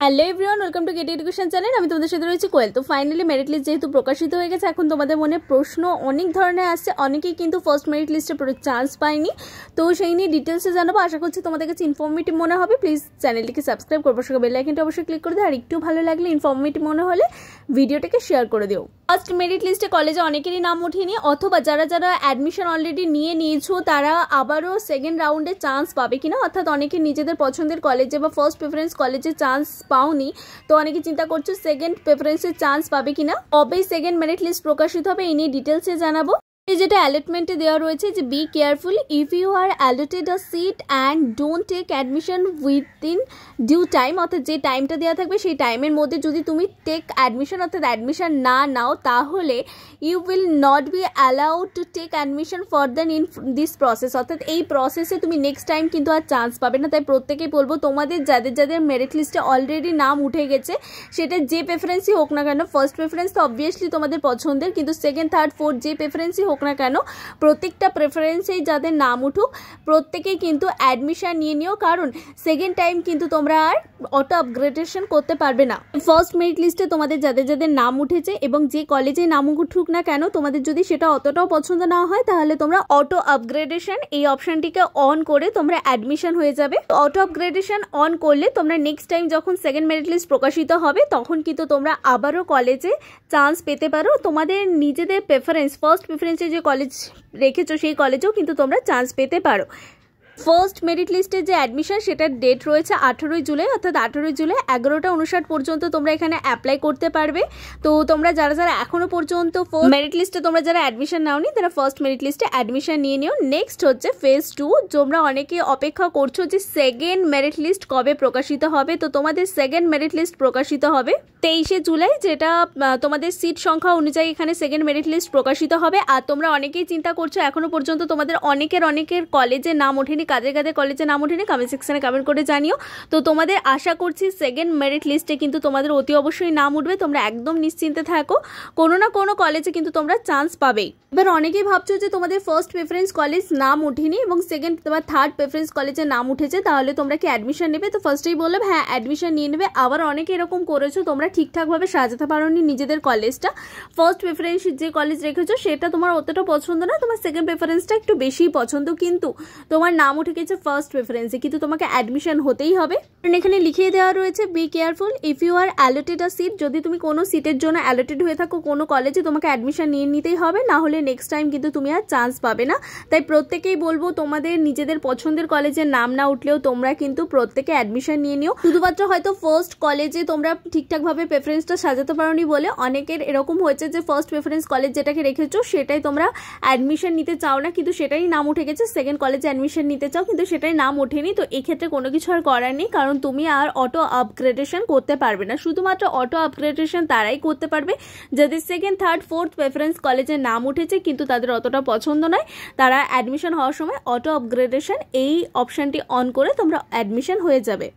Hello everyone, welcome to KT education channel. আমি তোমাদের সাথে রয়েছি কোয়েল। তো ফাইনালি মেরিট লিস্ট যেহেতু প্রকাশিত হয়ে গেছে, এখন তোমাদের মনে প্রশ্ন অনেক ধরনের আসছে। অনেকেই কিন্তু ফার্স্ট মেরিট লিস্টে চান্স পায়নি, তো সেই নিয়ে ডিটেলসে জানাবো। আশা করছি তোমাদের কাছে ইনফরমেটিভ মনে হবে। প্লিজ চ্যানেলটিকে সাবস্ক্রাইব করবো, সঙ্গে বেল আইকনটা অবশ্যই ক্লিক করে দিও। আর একটু ভালো লাগলে, ইনফরমেটিভ মনে হলে ভিডিওটাকে শেয়ার করে দিও। ফার্স্ট মেরিট লিস্টে কলেজে অনেকেরই নাম ওঠেনি, অথবা যারা যারা অ্যাডমিশন অলরেডি নিয়ে নিয়েছো তারা আবারও সেকেন্ড রাউন্ডে চান্স পাবে কিনা, অর্থাৎ অনেকে নিজেদের পছন্দের কলেজে বা ফার্স্ট প্রেফারেন্স কলেজে চান্স পাওনি, তো অনেকে চিন্তা করছো সেকেন্ড প্রেফারেন্সে চান্স পাবে কিনা, কবেই সেকেন্ড মেরিট লিস্ট প্রকাশিত হবে এই নিয়ে ডিটেলসে জানাবো। যেটা অ্যালটমেন্টে দেওয়া রয়েছে যে be careful if you are allotted a seat and don't take admission within due time, অর্থাৎ যে টাইমটা দেওয়া থাকবে সেই টাইমের মধ্যে যদি তুমি টেক অ্যাডমিশন অর্থাৎ অ্যাডমিশন না নাও, তাহলে you will not be allowed to take admission further in this process, অর্থাৎ এই প্রসেসে তুমি নেক্সট টাইম কিন্তু আর চান্স পাবে না। তাই প্রত্যেকেই বলবো, তোমাদের যাদের যাদের মেরিট লিস্টে অলরেডি নাম উঠে গেছে, সেটা যে প্রেফারেন্সই হোক না কেন, ফার্স্ট প্রেফারেন্স তো অবভিয়াসলি তোমাদের পছন্দের, কিন্তু সেকেন্ড থার্ড ফোর্থ যে প্রেফারেন্সই হোক না কেন, প্রত্যেকটা প্রেফারেন্সেই যাদের নাম উঠুক প্রত্যেকেই কিন্তু অ্যাডমিশন নিয়ে নিও, কারণ সেকেন্ড টাইম কিন্তু তোমরা আর অটো আপগ্রেডেশন করতে পারবে না। ফার্স্ট মেরিট লিস্টে তোমাদের যাদের যাদের নাম উঠেছে এবং যে কলেজে নাম উঠুক না কেন, তোমাদের যদি সেটা অতটাও পছন্দ না হয়, তাহলে তোমরা অটো আপগ্রেডেশন এই অপশনটিকে অন করে তোমরা অ্যাডমিশন হয়ে যাবে। অটো আপগ্রেডেশন অন করলে তোমরা নেক্সট টাইম যখন সেকেন্ড মেরিট লিস্ট প্রকাশিত হবে, তখন কিন্তু তোমরা আবারও কলেজে চান্স পেতে পারো। তোমাদের নিজেদের প্রেফারেন্স ফার্স্ট প্রেফারেন্সে যে কলেজ রেখেছো সেই কলেজেও কিন্তু তোমরা চান্স পেতে পারো। ফার্স্ট মেরিট লিস্টের যে অ্যাডমিশন সেটার ডেট রয়েছে 18 জুলাই, অর্থাৎ 18 জুলাই 11:59 পর্যন্ত তোমরা এখানে অ্যাপ্লাই করতে পারবে। তো তোমরা যারা যারা এখনো পর্যন্ত মেরিট লিস্টে তোমরা যারা অ্যাডমিশন নাওনি, তারা ফার্স্ট মেরিট লিস্টে অ্যাডমিশন নিয়ে নিও। নেক্সট হচ্ছে ফেজ 2। তোমরা অনেকে অপেক্ষা করছো যে সেকেন্ড মেরিট লিস্ট কবে প্রকাশিত হবে। তো তোমাদের সেকেন্ড মেরিট লিস্ট প্রকাশিত হবে 23 জুলাই, যেটা তোমাদের সিট সংখ্যা অনুযায়ী এখানে সেকেন্ড মেরিট লিস্ট প্রকাশিত হবে। আর তোমরা অনেকেই চিন্তা করছো এখনো পর্যন্ত তোমাদের অনেকের কলেজে নাম ওঠেনি, কাদের কাদের কলেজে নাম ওঠেনি কমেন্ট সেকশনে কমেন্ট করে জানিও। তো তোমাদের আশা করছি সেকেন্ড মেরিট লিস্টে কিন্তু তোমাদের অতি অবশ্যই নাম উঠবে, তোমরা একদম নিশ্চিন্তে থাকো, কোনো না কোনো কলেজে কিন্তু তোমরা চান্স পাবেই। এবার অনেকেই ভাবছো যে তোমাদের ফার্স্ট প্রেফারেন্স কলেজ নাম উঠেনি এবং সেকেন্ড বা থার্ড প্রেফারেন্স কলেজে নাম উঠেছে, তাহলে তোমরা কি অ্যাডমিশন নেবে? তো ফার্স্টেই বললাম হ্যাঁ, অ্যাডমিশন নিয়ে নেবে। আবার অনেকে এরকম করেছো, তোমরা ঠিকঠাকভাবে সাজাতে পারোনি নিজেদের কলেজটা, ফার্স্ট প্রেফারেন্স যে কলেজ রেখেছো সেটা তোমার অতটা পছন্দ না, তোমার সেকেন্ড প্রেফারেন্সটা একটু বেশিই পছন্দ, কিন্তু তোমার নাম উঠে গেছে ফার্স্ট প্রেফারেন্সে, কিন্তু তোমাকে অ্যাডমিশন হতেই হবে। এখানে লিখিয়ে দেওয়া রয়েছে be careful if you are allotted a seat, যদি তুমি কোনো সিটের জন্য অ্যালোটেড হয়ে থাকো কোনো কলেজে, তোমাকে অ্যাডমিশন নিয়ে নিতেই হবে, না হলে নেক্সট টাইম কিন্তু তুমি আর চান্স পাবে না। তাই প্রত্যেকেই বলবো, তোমাদের নিজেদের পছন্দের কলেজের নাম না উঠলেও তোমরা কিন্তু প্রত্যেকে অ্যাডমিশন নিয়ে নিও। শুধুমাত্র হয়তো ফার্স্ট কলেজে তোমরা ঠিকঠাকভাবে প্রেফারেন্সটা সাজাতে পারোনি বলে অনেকের এরকম হয়েছে যে ফার্স্ট প্রেফারেন্স কলেজ যেটাকে রেখেছো সেটাই তোমরা অ্যাডমিশন নিতে চাও না, কিন্তু সেটাই নাম উঠে গেছে, সেকেন্ড কলেজে অ্যাডমিশন নিতে চাও কিন্তু সেটাই নাম ওঠেনি। তো এক্ষেত্রে কোনো কিছু আর করার নেই, কারণ তুমি আর অটো আপগ্রেডেশন করতে পারবে না। শুধুমাত্র অটো আপগ্রেডেশন তারাই করতে পারবে যাদের সেকেন্ড থার্ড ফোর্থ প্রেফারেন্স কলেজে নাম উঠেছে কিন্তু তাদের অতটা পছন্দ নয়, তারা অ্যাডমিশন হওয়ার সময় অটো আপগ্রেডেশন এই অপশনটি অন করে তোমরা অ্যাডমিশন হয়ে যাবে।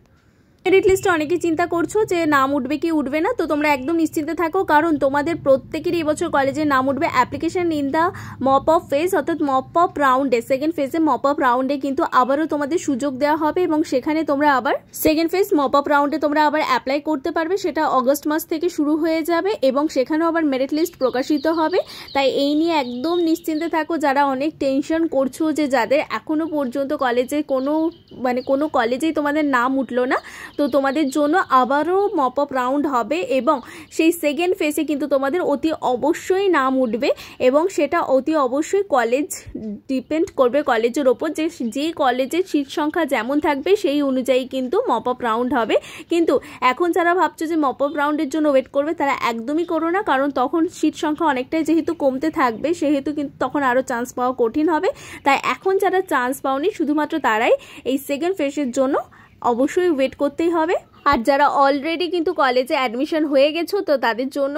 মেরিট লিস্টে অনেকেই চিন্তা করছো যে নাম উঠবে কি উঠবে না, তো তোমরা একদম নিশ্চিন্তে থাকো, কারণ তোমাদের প্রত্যেকেরই এবছর কলেজে নাম উঠবে। Application in the mop up phase, অর্থাৎ মপ অফ রাউন্ডে, সেকেন্ড ফেজে মপ অফ রাউন্ডে কিন্তু আবারও তোমাদের সুযোগ দেওয়া হবে এবং সেখানে তোমরা আবার সেকেন্ড ফেজ মপ অফ রাউন্ডে তোমরা আবার অ্যাপ্লাই করতে পারবে। সেটা অগস্ট মাস থেকে শুরু হয়ে যাবে এবং সেখানেও আবার মেরিট লিস্ট প্রকাশিত হবে। তাই এই নিয়ে একদম নিশ্চিন্তে থাকো, যারা অনেক টেনশন করছো যে যাদের এখনো পর্যন্ত কলেজে কোনো কলেজেই তোমাদের নাম উঠলো না, তো তোমাদের জন্য আবারও মপ আপ রাউন্ড হবে এবং সেই সেকেন্ড ফেজে কিন্তু তোমাদের অতি অবশ্যই নাম উঠবে এবং সেটা অতি অবশ্যই কলেজ ডিপেন্ড করবে কলেজের ওপর, যে কলেজের সিট সংখ্যা যেমন থাকবে সেই অনুযায়ী কিন্তু মপ আপ রাউন্ড হবে। কিন্তু এখন যারা ভাবছো যে মপ আপ রাউন্ডের জন্য ওয়েট করবে, তারা একদমই করো না, কারণ তখন সিট সংখ্যা অনেকটাই যেহেতু কমতে থাকবে, সেহেতু কিন্তু তখন আরও চান্স পাওয়া কঠিন হবে। তাই এখন যারা চান্স পাওনি শুধুমাত্র তারাই এই সেকেন্ড ফেজের জন্য অবশ্যই ওয়েট করতেই হবে। আর যারা অলরেডি কিন্তু কলেজে অ্যাডমিশন হয়ে গেছো, তো তাদের জন্য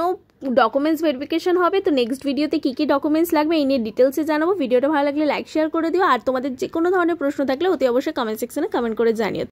ডকুমেন্টস ভেরিফিকেশন হবে। তো নেক্সট ভিডিওতে কী কী ডকুমেন্টস লাগবে এই নিয়ে ডিটেলসে জানাবো। ভিডিওটা ভালো লাগলে লাইক শেয়ার করে দিও, আর তোমাদের যে কোনো ধরনের প্রশ্ন থাকলে অতি অবশ্যই কমেন্ট সেকশনে কমেন্ট করে জানিও।